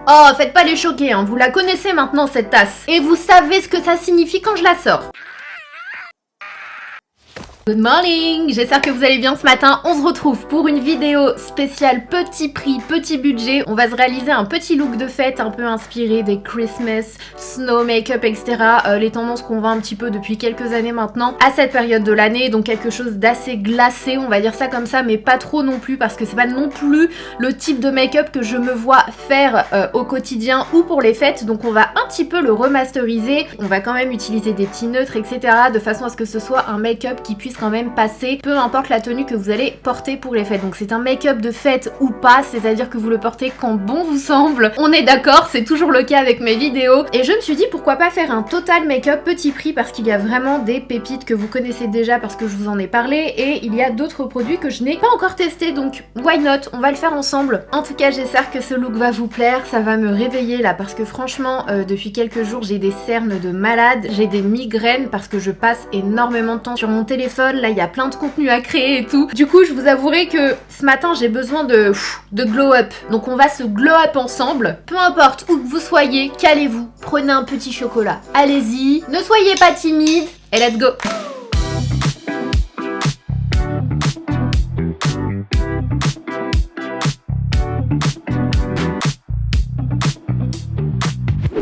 Oh, faites pas les choquer, hein. Vous la connaissez maintenant cette tasse. Et vous savez ce que ça signifie quand je la sors. Good morning, j'espère que vous allez bien ce matin. On se retrouve pour une vidéo spéciale petit prix, petit budget. On va se réaliser un petit look de fête un peu inspiré des Christmas, snow, make-up, etc. Les tendances qu'on voit un petit peu depuis quelques années maintenant à cette période de l'année. Donc quelque chose d'assez glacé, on va dire ça comme ça, mais pas trop non plus parce que c'est pas non plus le type de make-up que je me vois faire au quotidien ou pour les fêtes. Donc on va un petit peu le remasteriser. On va quand même utiliser des petits neutres, etc. de façon à ce que ce soit un make-up qui puisse quand même passer, peu importe la tenue que vous allez porter pour les fêtes. Donc c'est un make-up de fête ou pas, c'est-à-dire que vous le portez quand bon vous semble. On est d'accord, c'est toujours le cas avec mes vidéos. Et je me suis dit pourquoi pas faire un total make-up petit prix parce qu'il y a vraiment des pépites que vous connaissez déjà parce que je vous en ai parlé et il y a d'autres produits que je n'ai pas encore testés, donc why not, on va le faire ensemble. En tout cas j'espère que ce look va vous plaire, ça va me réveiller là parce que franchement depuis quelques jours j'ai des cernes de malade, j'ai des migraines parce que je passe énormément de temps sur mon téléphone. Là il y a plein de contenu à créer et tout. Du coup je vous avouerai que ce matin j'ai besoin de glow up. Donc on va se glow up ensemble. Peu importe où que vous soyez, calez-vous, prenez un petit chocolat. Allez-y, ne soyez pas timide et let's go.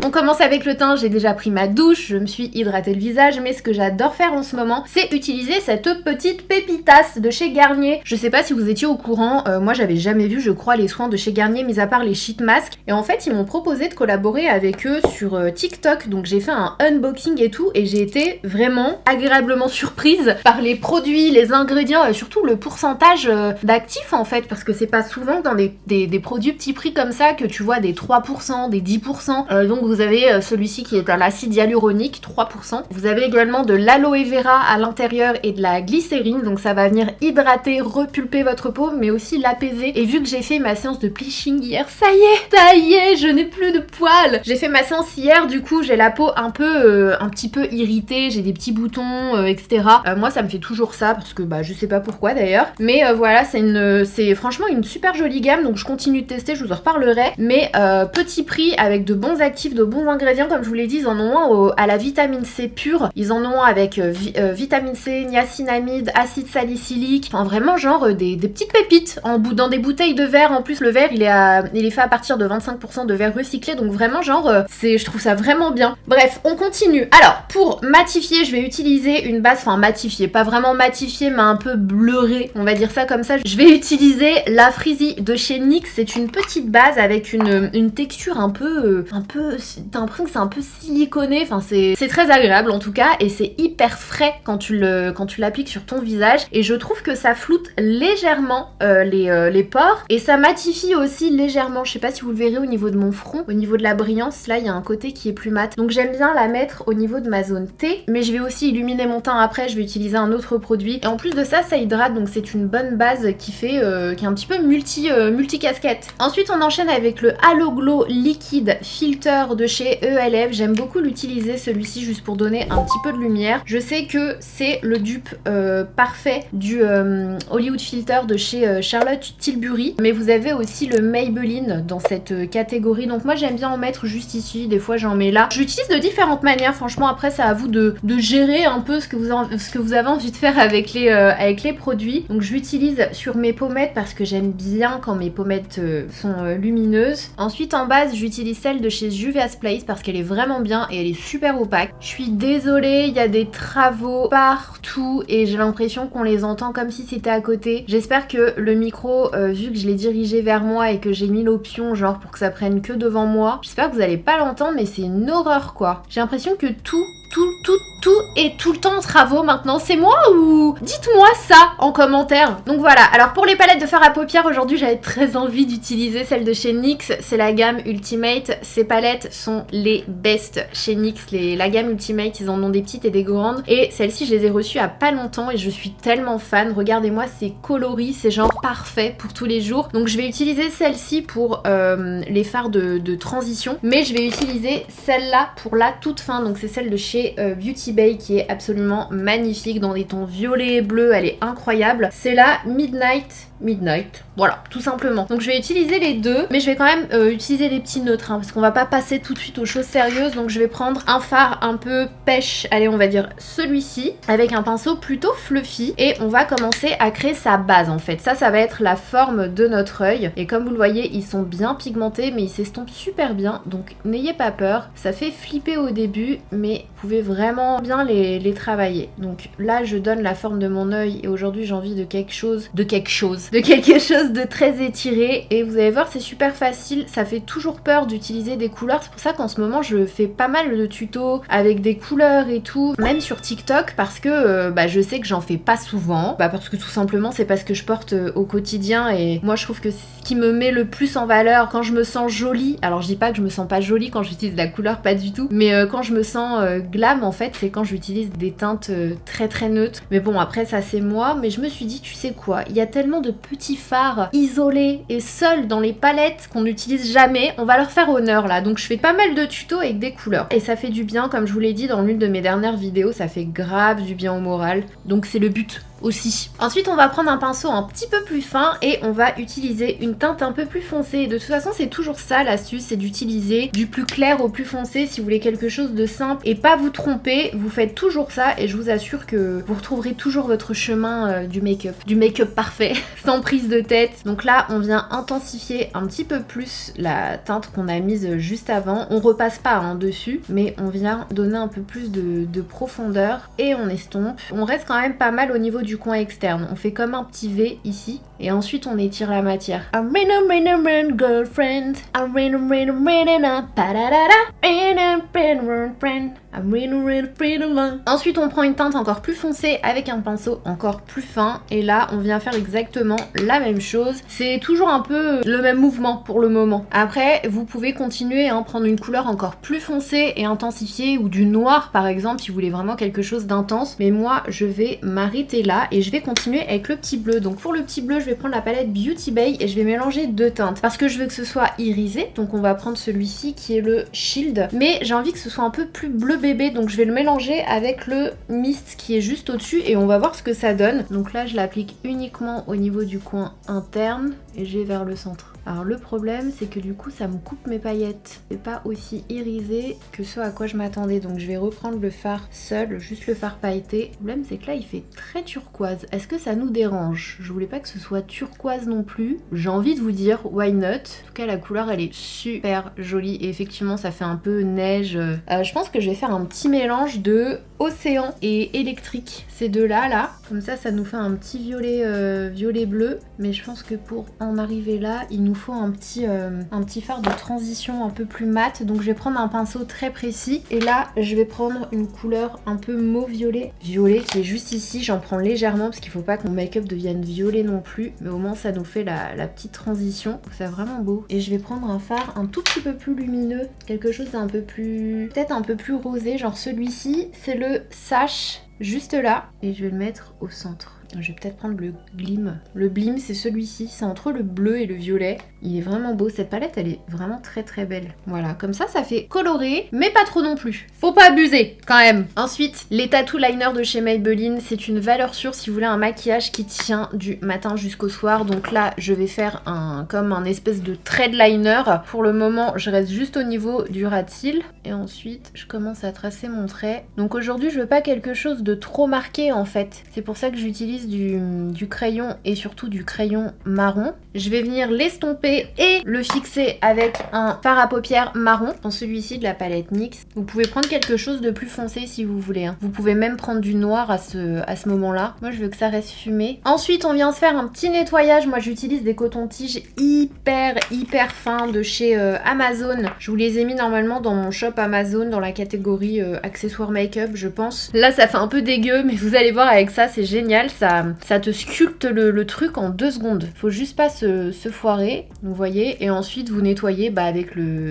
On commence avec le teint, j'ai déjà pris ma douche, je me suis hydratée le visage, mais ce que j'adore faire en ce moment, c'est utiliser cette petite pépitasse de chez Garnier. Je sais pas si vous étiez au courant, moi j'avais jamais vu, je crois, les soins de chez Garnier, mis à part les sheet masks. Et en fait, ils m'ont proposé de collaborer avec eux sur TikTok, donc j'ai fait un unboxing et tout, et j'ai été vraiment agréablement surprise par les produits, les ingrédients, et surtout le pourcentage d'actifs en fait, parce que c'est pas souvent dans des produits petits prix comme ça que tu vois des 3%, des 10%, donc vous avez celui-ci qui est à l'acide hyaluronique, 3%. Vous avez également de l'aloe vera à l'intérieur et de la glycérine, donc ça va venir hydrater, repulper votre peau, mais aussi l'apaiser. Et vu que j'ai fait ma séance de bleaching hier, ça y est, je n'ai plus de poils. J'ai fait ma séance hier, du coup j'ai la peau un petit peu irritée, j'ai des petits boutons, etc. Moi ça me fait toujours ça, parce que je sais pas pourquoi d'ailleurs. Mais voilà, c'est franchement une super jolie gamme, donc je continue de tester, je vous en reparlerai. Mais petit prix avec de bons actifs, de bons ingrédients, comme je vous l'ai dit, ils en ont un à la vitamine C pure, ils en ont un avec vitamine C, niacinamide, acide salicylique, enfin vraiment genre des petites pépites dans des bouteilles de verre. En plus le verre il est fait à partir de 25% de verre recyclé, donc vraiment genre je trouve ça vraiment bien. Bref, on continue. Alors pour matifier, je vais utiliser une base, enfin matifier, pas vraiment matifier mais un peu bleuré, on va dire ça comme ça. Je vais utiliser la Freezy de chez NYX, c'est une petite base avec une texture un peu t'as l'impression que c'est un peu siliconé, enfin c'est très agréable en tout cas, et c'est hyper frais quand tu l'appliques sur ton visage, et je trouve que ça floute légèrement les pores, et ça matifie aussi légèrement. Je sais pas si vous le verrez au niveau de mon front, au niveau de la brillance, là il y a un côté qui est plus mat, donc j'aime bien la mettre au niveau de ma zone T, mais je vais aussi illuminer mon teint après, je vais utiliser un autre produit, et en plus de ça, ça hydrate, donc c'est une bonne base qui est un petit peu multi casquette. Ensuite on enchaîne avec le Halo Glow Liquid Filter de chez ELF. J'aime beaucoup l'utiliser celui-ci juste pour donner un petit peu de lumière. Je sais que c'est le dupe parfait du Hollywood Filter de chez Charlotte Tilbury, mais vous avez aussi le Maybelline dans cette catégorie, donc moi j'aime bien en mettre juste ici, des fois j'en mets là. J'utilise de différentes manières, franchement après c'est à vous de gérer un peu ce que vous avez envie de faire avec les produits. Donc je l'utilise sur mes pommettes parce que j'aime bien quand mes pommettes sont lumineuses. Ensuite en base j'utilise celle de chez Juvia's Place parce qu'elle est vraiment bien et elle est super opaque. Je suis désolée, il y a des travaux partout et j'ai l'impression qu'on les entend comme si c'était à côté. J'espère que le micro, vu que je l'ai dirigé vers moi et que j'ai mis l'option genre pour que ça prenne que devant moi, j'espère que vous allez pas l'entendre, mais c'est une horreur quoi. J'ai l'impression que tout est tout le temps en travaux maintenant. C'est moi ou... Dites-moi ça en commentaire. Donc voilà, alors pour les palettes de fard à paupières, aujourd'hui j'avais très envie d'utiliser celle de chez NYX. C'est la gamme Ultimate. Ces palettes sont les best chez NYX. La gamme Ultimate, ils en ont des petites et des grandes. Et celles-ci, je les ai reçues il y a pas longtemps et je suis tellement fan. Regardez-moi, c'est coloris, c'est genre parfait pour tous les jours. Donc je vais utiliser celle-ci pour les fards de transition. Mais je vais utiliser celle-là pour la toute fin. Donc c'est celle de chez Beauty Bay qui est absolument magnifique dans des tons violets et bleus, elle est incroyable. C'est la Midnight, voilà, tout simplement. Donc je vais utiliser les deux, mais je vais quand même utiliser les petits neutres, hein, parce qu'on va pas passer tout de suite aux choses sérieuses. Donc je vais prendre un fard un peu pêche, allez on va dire celui-ci, avec un pinceau plutôt fluffy, et on va commencer à créer sa base en fait. Ça va être la forme de notre œil, et comme vous le voyez, ils sont bien pigmentés, mais ils s'estompent super bien, donc n'ayez pas peur. Ça fait flipper au début, mais vous pouvez vraiment bien les travailler. Donc là, je donne la forme de mon œil, et aujourd'hui j'ai envie de quelque chose de très étiré, et vous allez voir, c'est super facile. Ça fait toujours peur d'utiliser des couleurs, c'est pour ça qu'en ce moment je fais pas mal de tutos avec des couleurs et tout, même sur TikTok, parce que je sais que j'en fais pas souvent, parce que tout simplement c'est parce que je porte au quotidien, et moi je trouve que ce qui me met le plus en valeur quand je me sens jolie, alors je dis pas que je me sens pas jolie quand j'utilise de la couleur, pas du tout, mais quand je me sens glam en fait, c'est quand j'utilise des teintes très très neutres. Mais bon, après ça c'est moi, mais je me suis dit, tu sais quoi, il y a tellement de petits fards isolés et seuls dans les palettes qu'on n'utilise jamais, on va leur faire honneur là. Donc je fais pas mal de tutos avec des couleurs, et ça fait du bien, comme je vous l'ai dit dans l'une de mes dernières vidéos, ça fait grave du bien au moral, donc c'est le but aussi. Ensuite on va prendre un pinceau un petit peu plus fin et on va utiliser une teinte un peu plus foncée. Et de toute façon c'est toujours ça l'astuce, c'est d'utiliser du plus clair au plus foncé si vous voulez quelque chose de simple et pas vous tromper. Vous faites toujours ça et je vous assure que vous retrouverez toujours votre chemin du make-up parfait sans prise de tête. Donc là on vient intensifier un petit peu plus la teinte qu'on a mise juste avant. On repasse pas dessus, mais on vient donner un peu plus de profondeur et on estompe. On reste quand même pas mal au niveau du coin externe. On fait comme un petit V ici et ensuite on étire la matière. Girlfriend. Ensuite on prend une teinte encore plus foncée avec un pinceau encore plus fin et là on vient faire exactement la même chose. C'est toujours un peu le même mouvement pour le moment. Après vous pouvez continuer à prendre une couleur encore plus foncée et intensifiée, ou du noir par exemple si vous voulez vraiment quelque chose d'intense, mais moi je vais m'arrêter là et je vais continuer avec le petit bleu. Donc pour le petit bleu je vais prendre la palette Beauty Bay et je vais mélanger deux teintes parce que je veux que ce soit irisé. Donc on va prendre celui-ci qui est le Shield, mais j'ai envie que ce soit un peu plus bleu bébé, donc je vais le mélanger avec le Mist qui est juste au-dessus et on va voir ce que ça donne. Donc là je l'applique uniquement au niveau du coin interne et je vais vers le centre. Alors le problème c'est que du coup ça me coupe mes paillettes, c'est pas aussi irisé que ce à quoi je m'attendais, donc je vais reprendre le fard seul, juste le fard pailleté. Le problème c'est que là il fait très turquoise, est-ce que ça nous dérange? Je voulais pas que ce soit turquoise non plus, j'ai envie de vous dire why not. En tout cas la couleur elle est super jolie et effectivement ça fait un peu neige. Je pense que je vais faire un petit mélange de océan et électrique, ces deux là, comme ça nous fait un petit violet bleu, mais je pense que pour en arriver là il nous faut un petit fard de transition un peu plus mat, donc je vais prendre un pinceau très précis et là je vais prendre une couleur un peu mauve violet qui est juste ici. J'en prends légèrement parce qu'il faut pas que mon make-up devienne violet non plus, mais au moins ça nous fait la petite transition, c'est vraiment beau. Et je vais prendre un fard un tout petit peu plus lumineux, quelque chose d'un peu plus, peut-être un peu plus rosé, genre celui-ci, c'est le Sash juste là, et je vais le mettre au centre. Je vais peut-être prendre le Gleam. Le Gleam c'est celui-ci, c'est entre le bleu et le violet. Il est vraiment beau, cette palette elle est vraiment très très belle. Voilà, comme ça fait coloré, mais pas trop non plus. Faut pas abuser quand même. Ensuite, les tattoo liners de chez Maybelline, c'est une valeur sûre si vous voulez un maquillage qui tient du matin jusqu'au soir. Donc là, je vais faire comme un espèce de thread liner. Pour le moment, je reste juste au niveau du ras de cils. Et ensuite, je commence à tracer mon trait. Donc aujourd'hui, je veux pas quelque chose de trop marqué en fait. C'est pour ça que j'utilise du crayon et surtout du crayon marron. Je vais venir l'estomper et le fixer avec un fard à paupières marron. Dans celui-ci de la palette NYX. Vous pouvez prendre quelque chose de plus foncé si vous voulez. Vous pouvez même prendre du noir à ce moment-là. Moi, je veux que ça reste fumé. Ensuite, on vient se faire un petit nettoyage. Moi, j'utilise des cotons-tiges hyper fins de chez Amazon. Je vous les ai mis normalement dans mon shop Amazon dans la catégorie accessoires make-up, je pense. Là, ça fait un peu dégueu, mais vous allez voir avec ça, c'est génial. Ça te sculpte le truc en 2 secondes. Faut juste pas se foirer, vous voyez. Et ensuite, vous nettoyez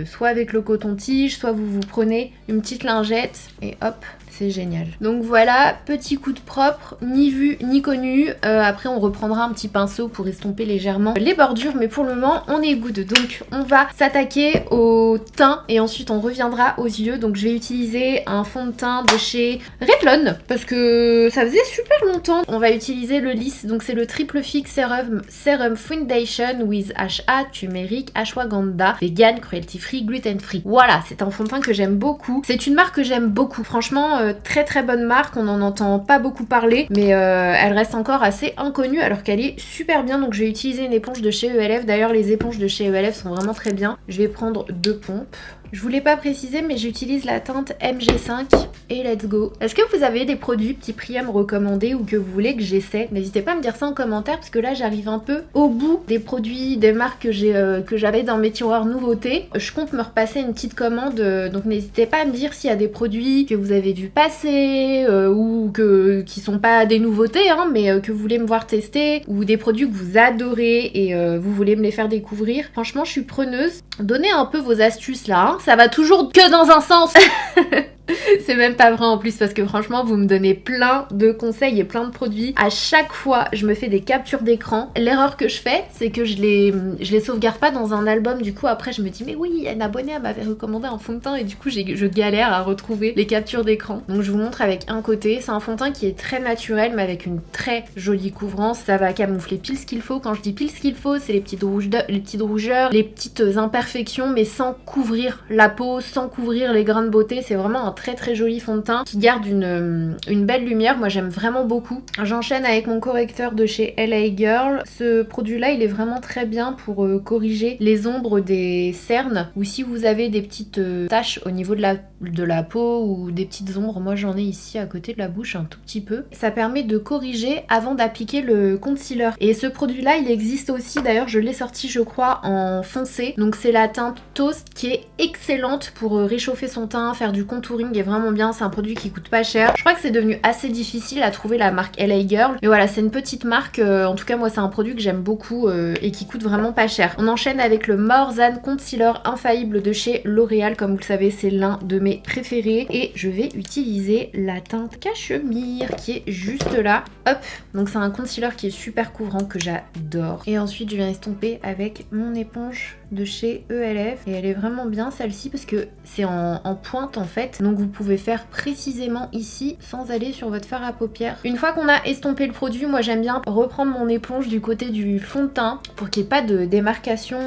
soit avec le coton-tige, soit vous prenez une petite lingette et hop, c'est génial. Donc voilà, petit coup de propre, ni vu ni connu. Après on reprendra un petit pinceau pour estomper légèrement les bordures, mais pour le moment on est good. Donc on va s'attaquer au teint et ensuite on reviendra aux yeux. Donc je vais utiliser un fond de teint de chez Revlon parce que ça faisait super longtemps. On va utiliser le lisse, donc c'est le Triple Fix Serum Foundation with HA, turmeric, ashwagandha, vegan, cruelty free, gluten free. Voilà, c'est un fond de teint que j'aime beaucoup. C'est une marque que j'aime beaucoup. Franchement, très très bonne marque. On n'en entend pas beaucoup parler, mais elle reste encore assez inconnue alors qu'elle est super bien. Donc je vais utiliser une éponge de chez ELF. D'ailleurs, les éponges de chez ELF sont vraiment très bien. Je vais prendre 2 pompes. Je voulais pas préciser, mais j'utilise la teinte MG5 et let's go. Est-ce que vous avez des produits petit prix à me recommander ou que vous voulez que j'essaie? N'hésitez pas à me dire ça en commentaire parce que là j'arrive un peu au bout des produits, des marques que j'avais dans mes tiroirs nouveautés. Je compte me repasser une petite commande, donc n'hésitez pas à me dire s'il y a des produits que vous avez vu passer ou qui sont pas des nouveautés, hein, mais que vous voulez me voir tester, ou des produits que vous adorez et vous voulez me les faire découvrir. Franchement, je suis preneuse. Donnez un peu vos astuces là, hein. Ça va toujours que dans un sens. C'est même pas vrai en plus parce que franchement vous me donnez plein de conseils et plein de produits. À chaque fois je me fais des captures d'écran. L'erreur que je fais c'est que je les sauvegarde pas dans un album. Du coup après je me dis mais oui, une abonnée elle m'avait recommandé un fond de teint et du coup je galère à retrouver les captures d'écran. Donc je vous montre avec un côté. C'est un fond de teint qui est très naturel mais avec une très jolie couvrance. Ça va camoufler pile ce qu'il faut. Quand je dis pile ce qu'il faut, c'est les petites rougeurs, les petites imperfections mais sans couvrir la peau, sans couvrir les grains de beauté. C'est vraiment un très très joli fond de teint qui garde une belle lumière. Moi j'aime vraiment beaucoup. J'enchaîne avec mon correcteur de chez LA Girl. Ce produit là il est vraiment très bien pour corriger les ombres des cernes ou si vous avez des petites taches au niveau de la peau ou des petites ombres. Moi j'en ai ici à côté de la bouche un tout petit peu. Ça permet de corriger avant d'appliquer le concealer. Et ce produit là il existe aussi, d'ailleurs je l'ai sorti je crois en foncé. Donc c'est la teinte Toast qui est excellente pour réchauffer son teint, faire du contouring est vraiment bien. C'est un produit qui coûte pas cher. Je crois que c'est devenu assez difficile à trouver la marque LA Girl. Mais voilà, c'est une petite marque. En tout cas, moi, c'est un produit que j'aime beaucoup et qui coûte vraiment pas cher. On enchaîne avec le More Than Concealer Infaillible de chez L'Oréal. Comme vous le savez, c'est l'un de mes préférés. Et je vais utiliser la teinte Cachemire qui est juste là. Hop. Donc c'est un concealer qui est super couvrant que j'adore. Et ensuite, je viens estomper avec mon éponge de chez ELF. Et elle est vraiment bien celle-ci parce que c'est en pointe en fait. Donc vous pouvez faire précisément ici sans aller sur votre fard à paupières. Une fois qu'on a estompé le produit, moi j'aime bien reprendre mon éponge du côté du fond de teint pour qu'il n'y ait pas de démarcation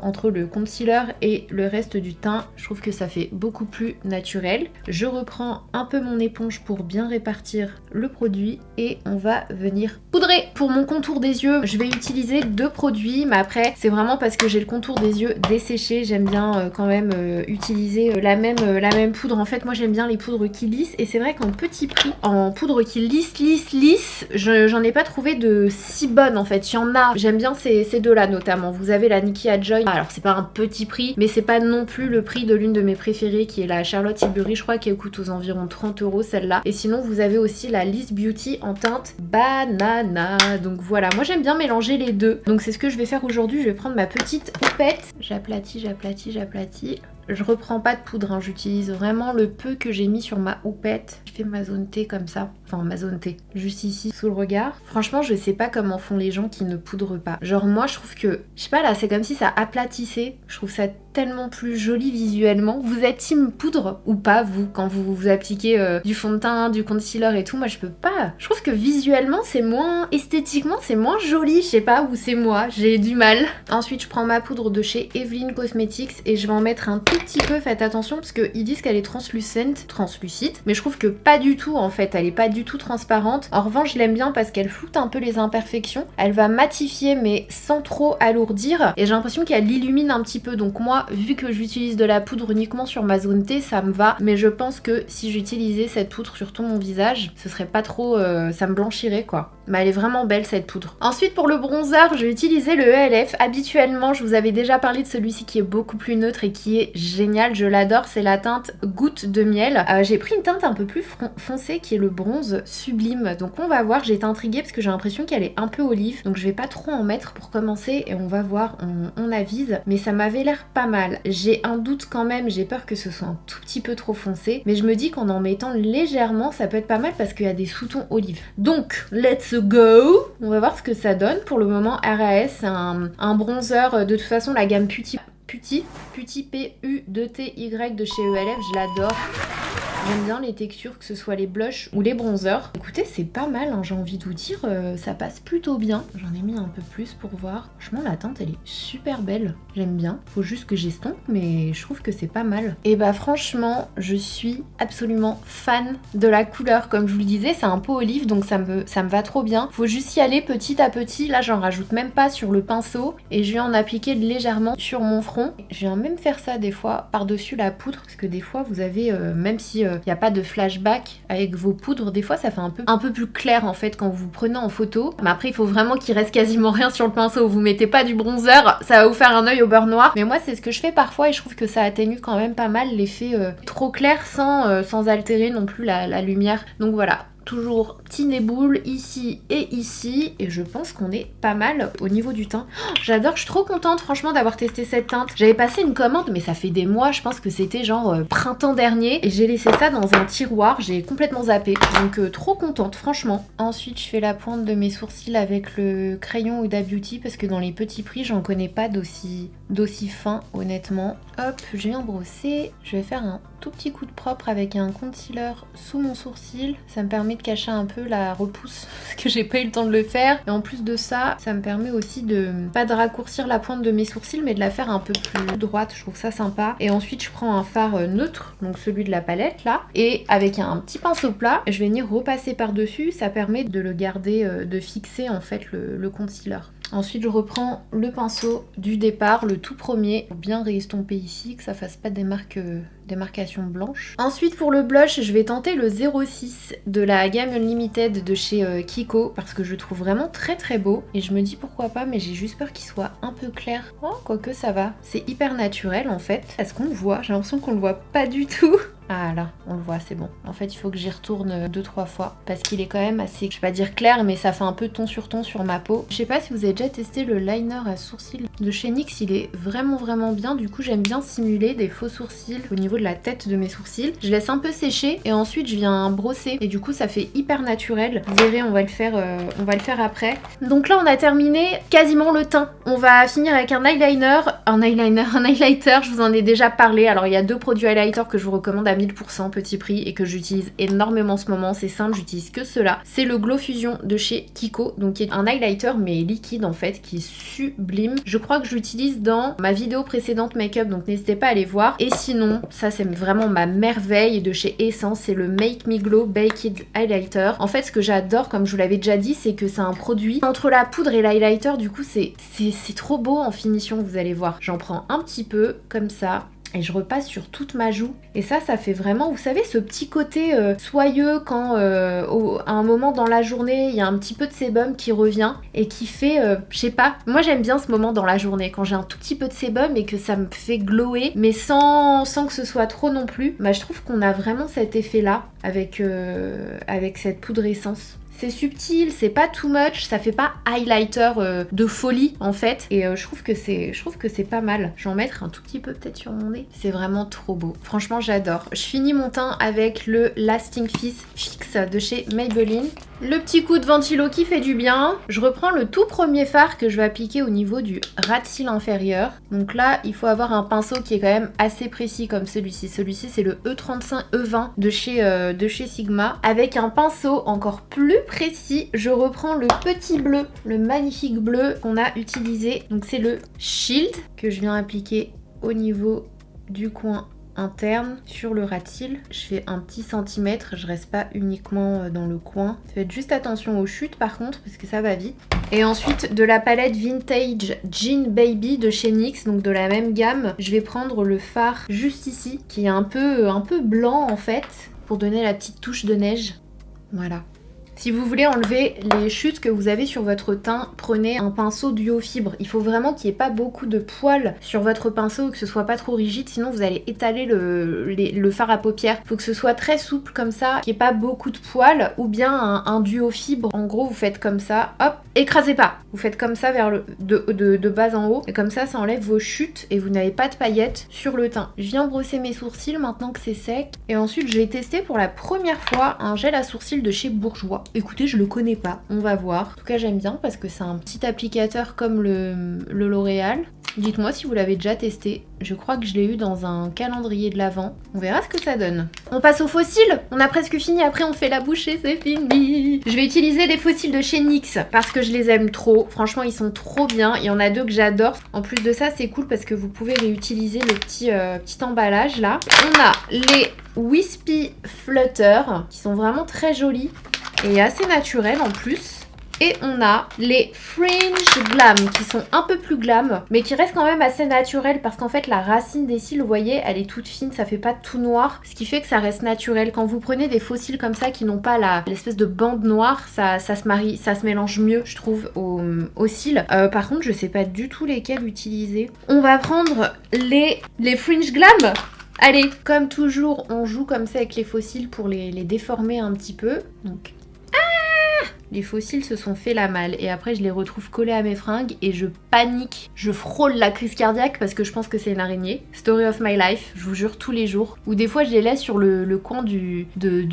entre le concealer et le reste du teint. Je trouve que ça fait beaucoup plus naturel. Je reprends un peu mon éponge pour bien répartir le produit et on va venir poudrer. Pour mon contour des yeux, je vais utiliser 2 produits, mais après c'est vraiment parce que j'ai le contour des yeux desséché. J'aime bien quand même utiliser la même poudre. En fait moi j'aime bien les poudres qui lissent et c'est vrai qu'en petit prix, en poudre qui lisse, j'en ai pas trouvé de si bonne en fait. Il y en a, j'aime bien ces deux-là notamment. Vous avez la Nikia Joy, alors c'est pas un petit prix, mais c'est pas non plus le prix de l'une de mes préférées qui est la Charlotte Tilbury, je crois qu'elle coûte aux environs 30 € celle-là. Et sinon vous avez aussi la Liss Beauty en teinte banana. Donc voilà, moi j'aime bien mélanger les deux. Donc c'est ce que je vais faire aujourd'hui, je vais prendre ma petite houppette. J'aplatis. Je reprends pas de poudre, hein. J'utilise vraiment le peu que j'ai mis sur ma houppette. Je fais ma zone T comme ça. Enfin ma zone T, juste ici sous le regard. Franchement je sais pas comment font les gens qui ne poudrent pas. Genre moi je trouve que, je sais pas là, c'est comme si ça aplatissait. Je trouve ça tellement plus joli visuellement. Vous êtes team poudre ou pas vous quand vous appliquez du fond de teint, du concealer et tout? Moi je peux pas. Je trouve que visuellement c'est moins, esthétiquement c'est moins joli, je sais pas, ou c'est moi, j'ai du mal. Ensuite je prends ma poudre de chez Evelyn Cosmetics et je vais en mettre un tout petit peu. Faites attention parce qu'ils disent qu'elle est translucide, mais je trouve que pas du tout en fait, elle est pas du tout transparente. En revanche je l'aime bien parce qu'elle floute un peu les imperfections. Elle va matifier mais sans trop alourdir et j'ai l'impression qu'elle illumine un petit peu. Donc moi vu que j'utilise de la poudre uniquement sur ma zone T, ça me va, mais je pense que si j'utilisais cette poudre sur tout mon visage, ce serait pas trop, ça me blanchirait quoi. Mais elle est vraiment belle cette poudre. Ensuite pour le bronzer, je vais utiliser le ELF. Habituellement je vous avais déjà parlé de celui-ci qui est beaucoup plus neutre et qui est génial, je l'adore, c'est la teinte Goutte de miel. J'ai pris une teinte un peu plus foncée qui est le bronze. bronze sublime. Donc on va voir, j'ai été intriguée parce que j'ai l'impression qu'elle est un peu olive. Donc je vais pas trop en mettre pour commencer et on va voir, on avise. Mais ça m'avait l'air pas mal. J'ai un doute quand même, j'ai peur que ce soit un tout petit peu trop foncé. Mais je me dis qu'en mettant légèrement, ça peut être pas mal parce qu'il y a des sous-tons olive. Donc, let's go! On va voir ce que ça donne. Pour le moment, RAS, c'est un bronzer. De toute façon, la gamme Putty P-U-2-T-Y de chez ELF, je l'adore. J'aime bien les textures, que ce soit les blushs ou les bronzers. Écoutez, c'est pas mal, hein, j'ai envie de vous dire, ça passe plutôt bien. J'en ai mis un peu plus pour voir. Franchement, la teinte, elle est super belle. J'aime bien. Faut juste que j'estompe, mais je trouve que c'est pas mal. Et bah franchement, je suis absolument fan de la couleur. Comme je vous le disais, c'est un pot olive, donc ça me va trop bien. Faut juste y aller petit à petit. Là, j'en rajoute même pas sur le pinceau. Et je vais en appliquer légèrement sur mon front. Je viens même faire ça des fois par-dessus la poudre, parce que des fois, vous avez, même si il n'y a pas de flashback avec vos poudres, des fois ça fait un peu plus clair en fait quand vous prenez en photo. Mais après il faut vraiment qu'il reste quasiment rien sur le pinceau, vous mettez pas du bronzer, ça va vous faire un œil au beurre noir. Mais moi c'est ce que je fais parfois et je trouve que ça atténue quand même pas mal l'effet trop clair sans altérer non plus la lumière. Donc voilà. Toujours petit nez boule ici et je pense qu'on est pas mal au niveau du teint. Oh, j'adore, je suis trop contente franchement d'avoir testé cette teinte. J'avais passé une commande mais ça fait des mois, je pense que c'était genre printemps dernier et j'ai laissé ça dans un tiroir, j'ai complètement zappé. Donc trop contente franchement. Ensuite je fais la pointe de mes sourcils avec le crayon Huda Beauty parce que dans les petits prix j'en connais pas d'aussi fin honnêtement. Hop, je viens brosser, je vais faire un tout petit coup de propre avec un concealer sous mon sourcil. Ça me permet de cacher un peu la repousse parce que j'ai pas eu le temps de le faire. Et en plus de ça, ça me permet aussi pas de raccourcir la pointe de mes sourcils mais de la faire un peu plus droite. Je trouve ça sympa. Et ensuite, je prends un fard neutre, donc celui de la palette là. Et avec un petit pinceau plat, je vais venir repasser par-dessus. Ça permet de le garder, de fixer en fait le concealer. Ensuite, je reprends le pinceau du départ, le tout premier, pour bien réestomper ici, que ça fasse pas des marcations blanches. Ensuite, pour le blush, je vais tenter le 06 de la gamme Unlimited de chez Kiko, parce que je le trouve vraiment très très beau. Et je me dis pourquoi pas, mais j'ai juste peur qu'il soit un peu clair. Oh, quoique ça va. C'est hyper naturel en fait. Est-ce qu'on le voit? J'ai l'impression qu'on le voit pas du tout. Ah là, on le voit, c'est bon. En fait, il faut que j'y retourne 2-3 fois parce qu'il est quand même assez, je vais pas dire clair, mais ça fait un peu ton sur ma peau. Je sais pas si vous avez déjà testé le liner à sourcils de chez NYX, il est vraiment bien. Du coup, j'aime bien simuler des faux sourcils au niveau de la tête de mes sourcils. Je laisse un peu sécher et ensuite je viens brosser et du coup, ça fait hyper naturel. Vous verrez, on va le faire après. Donc là, on a terminé quasiment le teint. On va finir avec un highlighter. Je vous en ai déjà parlé. Alors, il y a 2 produits highlighter que je vous recommande à 1000% petit prix et que j'utilise énormément en ce moment. C'est simple, j'utilise que cela. C'est le Glow Fusion de chez Kiko, donc qui est un highlighter mais liquide en fait, qui est sublime. Je crois que je l'utilise dans ma vidéo précédente make-up, donc n'hésitez pas à aller voir. Et sinon, ça c'est vraiment ma merveille de chez Essence, c'est le Make Me Glow Baked Highlighter. En fait, ce que j'adore, comme je vous l'avais déjà dit, c'est que c'est un produit entre la poudre et l'highlighter, du coup c'est trop beau en finition, vous allez voir. J'en prends un petit peu comme ça. Et je repasse sur toute ma joue. Et ça fait vraiment, vous savez, ce petit côté soyeux quand à un moment dans la journée, il y a un petit peu de sébum qui revient et qui fait, je sais pas, moi j'aime bien ce moment dans la journée, quand j'ai un tout petit peu de sébum et que ça me fait glower, mais sans que ce soit trop non plus. Bah, je trouve qu'on a vraiment cet effet-là avec cette poudre essence. C'est subtil, c'est pas too much, ça fait pas highlighter de folie en fait. Et je trouve que c'est pas mal. Je vais en mettre un tout petit peu peut-être sur mon nez. C'est vraiment trop beau. Franchement, j'adore. Je finis mon teint avec le Lasting Fix de chez Maybelline. Le petit coup de ventilo qui fait du bien. Je reprends le tout premier fard que je vais appliquer au niveau du ras de cils inférieur. Donc là, il faut avoir un pinceau qui est quand même assez précis comme celui-ci. Celui-ci, c'est le E35 E20 de chez Sigma. Avec un pinceau encore plus précis, je reprends le petit bleu, le magnifique bleu qu'on a utilisé. Donc c'est le Shield que je viens appliquer au niveau du coin interne sur le ras de cils. Je fais un petit centimètre, je reste pas uniquement dans le coin. Faites juste attention aux chutes par contre parce que ça va vite. Et ensuite de la palette Vintage Jean Baby de chez NYX, donc de la même gamme, je vais prendre le fard juste ici qui est un peu blanc en fait pour donner la petite touche de neige. Voilà. Si vous voulez enlever les chutes que vous avez sur votre teint, prenez un pinceau duo fibre. Il faut vraiment qu'il n'y ait pas beaucoup de poils sur votre pinceau, que ce soit pas trop rigide, sinon vous allez étaler le fard à paupières. Il faut que ce soit très souple comme ça, qu'il n'y ait pas beaucoup de poils, ou bien un duo fibre. En gros, vous faites comme ça, hop, écrasez pas. Vous faites comme ça vers de bas en haut, et comme ça enlève vos chutes et vous n'avez pas de paillettes sur le teint. Je viens brosser mes sourcils maintenant que c'est sec, et ensuite je vais tester pour la première fois un gel à sourcils de chez Bourjois. Écoutez, je le connais pas, on va voir. En tout cas, j'aime bien parce que c'est un petit applicateur comme le L'Oréal. Dites-moi si vous l'avez déjà testé. Je crois que je l'ai eu dans un calendrier de l'Avent. On verra ce que ça donne. On passe aux fossiles. On a presque fini. Après, on fait la bouche et c'est fini. Je vais utiliser les fossiles de chez NYX parce que je les aime trop. Franchement, ils sont trop bien. Il y en a deux que j'adore. En plus de ça, c'est cool parce que vous pouvez réutiliser le petit emballage là. On a les Wispy Flutter qui sont vraiment très jolis et assez naturels en plus. Et on a les Fringe Glam qui sont un peu plus glam mais qui restent quand même assez naturels parce qu'en fait la racine des cils, vous voyez, elle est toute fine, ça fait pas tout noir, ce qui fait que ça reste naturel. Quand vous prenez des faux cils comme ça qui n'ont pas l'espèce de bande noire, ça se marie, ça se mélange mieux je trouve aux cils. Par contre je sais pas du tout lesquels utiliser. On va prendre les Fringe Glam. Allez, comme toujours on joue comme ça avec les faux cils pour les déformer un petit peu. Donc les fossiles se sont fait la malle et après je les retrouve collés à mes fringues et je panique. Je frôle la crise cardiaque parce que je pense que c'est une araignée. Story of my life, je vous jure, tous les jours. Ou des fois je les laisse sur le coin du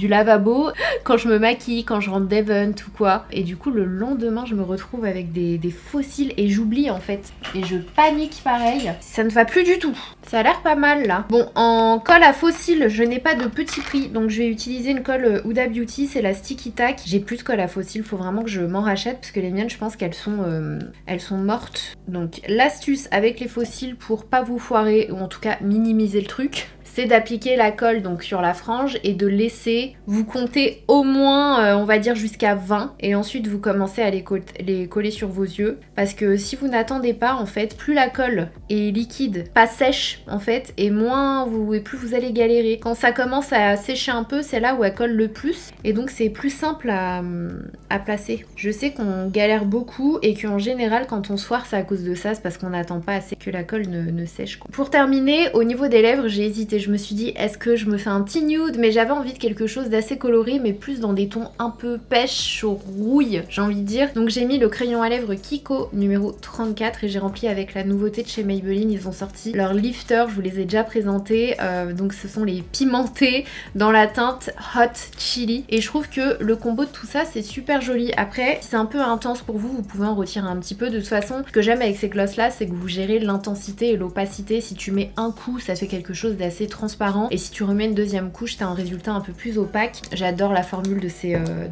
lavabo quand je me maquille, quand je rentre d'event ou quoi. Et du coup le lendemain je me retrouve avec des fossiles et j'oublie en fait. Et je panique pareil. Ça ne va plus du tout. Ça a l'air pas mal là. Bon, en colle à fossiles, je n'ai pas de petit prix. Donc je vais utiliser une colle Huda Beauty, c'est la Sticky Tack. J'ai plus de colle à fossiles, faut vraiment que je m'en rachète parce que les miennes je pense qu'elles sont mortes. Donc l'astuce avec les fossiles pour pas vous foirer ou en tout cas minimiser le truc, c'est d'appliquer la colle donc sur la frange et de laisser, vous compter au moins on va dire jusqu'à 20 et ensuite vous commencez à les coller sur vos yeux parce que si vous n'attendez pas en fait, plus la colle est liquide, pas sèche en fait et plus vous allez galérer. Quand ça commence à sécher un peu, c'est là où elle colle le plus et donc c'est plus simple à placer. Je sais qu'on galère beaucoup et qu'en général quand on se foire c'est à cause de ça, c'est parce qu'on n'attend pas assez que la colle ne sèche quoi. Pour terminer, au niveau des lèvres, j'ai hésité. Je me suis dit est-ce que je me fais un petit nude, mais j'avais envie de quelque chose d'assez coloré mais plus dans des tons un peu pêche au rouille j'ai envie de dire. Donc j'ai mis le crayon à lèvres Kiko numéro 34 et j'ai rempli avec la nouveauté de chez Maybelline. Ils ont sorti leur lifter, je vous les ai déjà présentés. Donc ce sont les pimentés dans la teinte Hot Chili et je trouve que le combo de tout ça c'est super joli. Après si c'est un peu intense pour vous, vous pouvez en retirer un petit peu. De toute façon ce que j'aime avec ces gloss là c'est que vous gérez l'intensité et l'opacité. Si tu mets un coup ça fait quelque chose d'assez transparent et si tu remets une deuxième couche t'as un résultat un peu plus opaque. J'adore la formule de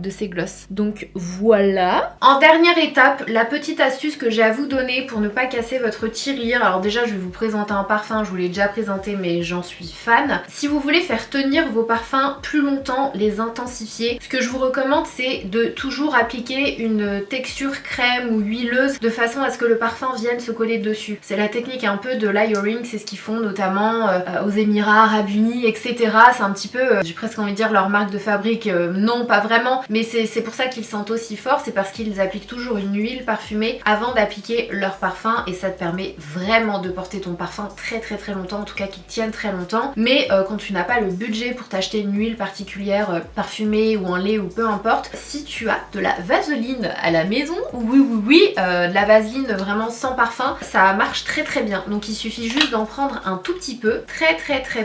ces gloss. Donc voilà. En dernière étape, la petite astuce que j'ai à vous donner pour ne pas casser votre tirelire. Alors déjà je vais vous présenter un parfum, je vous l'ai déjà présenté mais j'en suis fan. Si vous voulez faire tenir vos parfums plus longtemps, les intensifier, ce que je vous recommande c'est de toujours appliquer une texture crème ou huileuse de façon à ce que le parfum vienne se coller dessus. C'est la technique un peu de layering, c'est ce qu'ils font notamment aux Émirats Arabes Unis, etc. C'est un petit peu, j'ai presque envie de dire leur marque de fabrique, non pas vraiment, mais c'est pour ça qu'ils sentent aussi fort, c'est parce qu'ils appliquent toujours une huile parfumée avant d'appliquer leur parfum et ça te permet vraiment de porter ton parfum très très très longtemps, en tout cas qu'il tienne très longtemps. Mais quand tu n'as pas le budget pour t'acheter une huile particulière parfumée ou un lait ou peu importe, si tu as de la vaseline à la maison, oui, de la vaseline vraiment sans parfum, ça marche très très bien. Donc il suffit juste d'en prendre un tout petit peu, très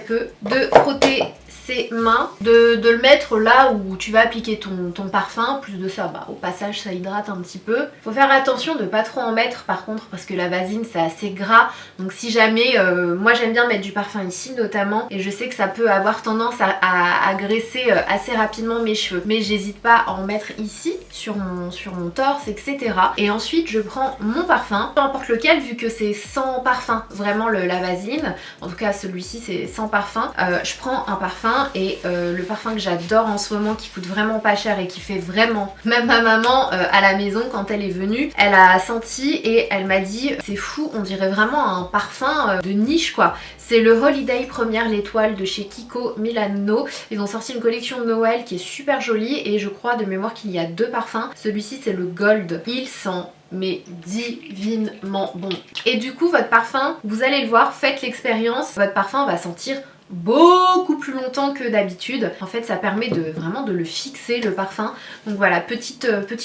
peu, de frotter ses mains, de le mettre là où tu vas appliquer ton parfum. Plus de ça, au passage ça hydrate un petit peu. Faut faire attention de pas trop en mettre par contre parce que la vaseline c'est assez gras. Donc si jamais, moi j'aime bien mettre du parfum ici notamment et je sais que ça peut avoir tendance à graisser assez rapidement mes cheveux. Mais j'hésite pas à en mettre ici sur mon torse etc. Et ensuite je prends mon parfum, peu importe lequel vu que c'est sans parfum, vraiment la vaseline. En tout cas celui-ci c'est sans sans parfum. Je prends un parfum et le parfum que j'adore en ce moment, qui coûte vraiment pas cher et qui fait vraiment, même ma maman à la maison quand elle est venue, elle a senti et elle m'a dit c'est fou, on dirait vraiment un parfum de niche quoi. C'est le Holiday Première l'étoile de chez Kiko Milano. Ils ont sorti une collection de Noël qui est super jolie et je crois de mémoire qu'il y a 2 parfums. Celui-ci c'est le Gold. Il sent mais divinement bon. Et du coup votre parfum, vous allez le voir, faites l'expérience, votre parfum va sentir beaucoup plus longtemps que d'habitude. En fait ça permet de vraiment de le fixer le parfum. Donc voilà, petite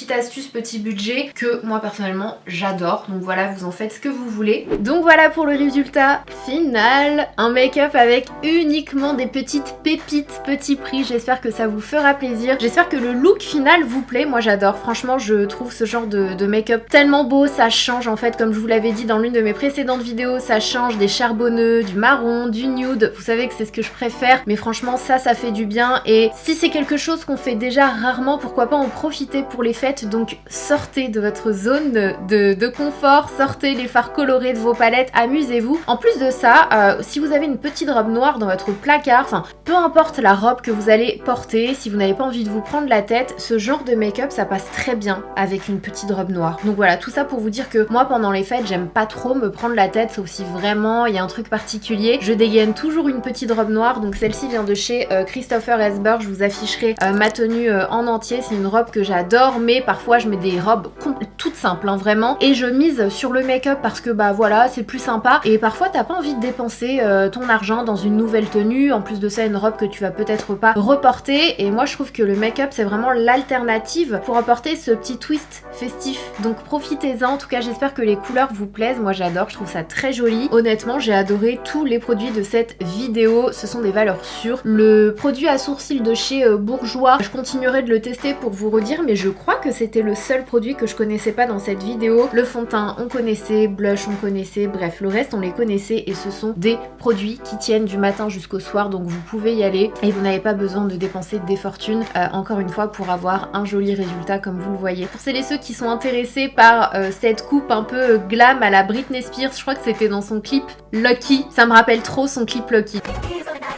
astuce, petit budget que moi personnellement j'adore. Donc voilà, vous en faites ce que vous voulez. Donc voilà pour le résultat final. Un make-up avec uniquement des petites pépites, petit prix. J'espère que ça vous fera plaisir. J'espère que le look final vous plaît. Moi j'adore. Franchement je trouve ce genre de make-up tellement beau. Ça change en fait, comme je vous l'avais dit dans l'une de mes précédentes vidéos, ça change des charbonneux, du marron, du nude. Vous savez que c'est ce que je préfère, mais franchement ça fait du bien. Et si c'est quelque chose qu'on fait déjà rarement, pourquoi pas en profiter pour les fêtes. Donc sortez de votre zone de confort, sortez les fards colorés de vos palettes, amusez-vous. En plus de ça, si vous avez une petite robe noire dans votre placard, enfin peu importe la robe que vous allez porter, si vous n'avez pas envie de vous prendre la tête, ce genre de make-up ça passe très bien avec une petite robe noire. Donc voilà, tout ça pour vous dire que moi pendant les fêtes j'aime pas trop me prendre la tête, sauf si vraiment il y a un truc particulier. Je dégaine toujours une petite robe noire, donc celle-ci vient de chez Christopher Esber. Je vous afficherai ma tenue en entier. C'est une robe que j'adore, mais parfois je mets des robes toutes simples hein, vraiment, et je mise sur le make-up parce que bah voilà c'est plus sympa, et parfois t'as pas envie de dépenser ton argent dans une nouvelle tenue, en plus de ça une robe que tu vas peut-être pas reporter, et moi je trouve que le make-up c'est vraiment l'alternative pour apporter ce petit twist festif. Donc profitez-en. En tout cas j'espère que les couleurs vous plaisent. Moi j'adore, je trouve ça très joli. Honnêtement j'ai adoré tous les produits de cette vidéo, ce sont des valeurs sûres. Le produit à sourcils de chez Bourjois, je continuerai de le tester pour vous redire, mais je crois que c'était le seul produit que je connaissais pas dans cette vidéo. Le fond de teint on connaissait, blush on connaissait, bref le reste on les connaissait, et ce sont des produits qui tiennent du matin jusqu'au soir, donc vous pouvez y aller et vous n'avez pas besoin de dépenser des fortunes encore une fois pour avoir un joli résultat comme vous le voyez. Pour celles et ceux qui sont intéressés par cette coupe un peu glam à la Britney Spears, je crois que c'était dans son clip Lucky, ça me rappelle trop son clip Lucky.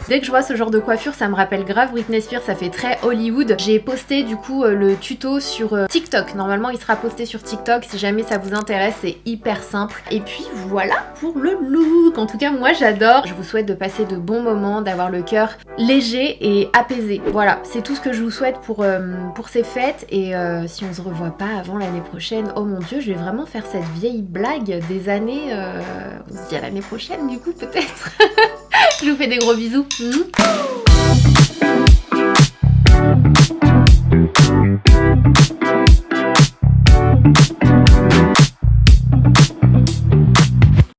Dès que je vois ce genre de coiffure, ça me rappelle grave Britney Spears, ça fait très Hollywood. J'ai posté du coup le tuto sur TikTok. Normalement, il sera posté sur TikTok si jamais ça vous intéresse, c'est hyper simple. Et puis voilà pour le look. En tout cas, moi j'adore. Je vous souhaite de passer de bons moments, d'avoir le cœur léger et apaisé. Voilà, c'est tout ce que je vous souhaite pour ces fêtes. Et si on se revoit pas avant l'année prochaine, oh mon dieu, je vais vraiment faire cette vieille blague des années. On se dit à l'année prochaine du coup peut-être. Je vous fais des gros bisous.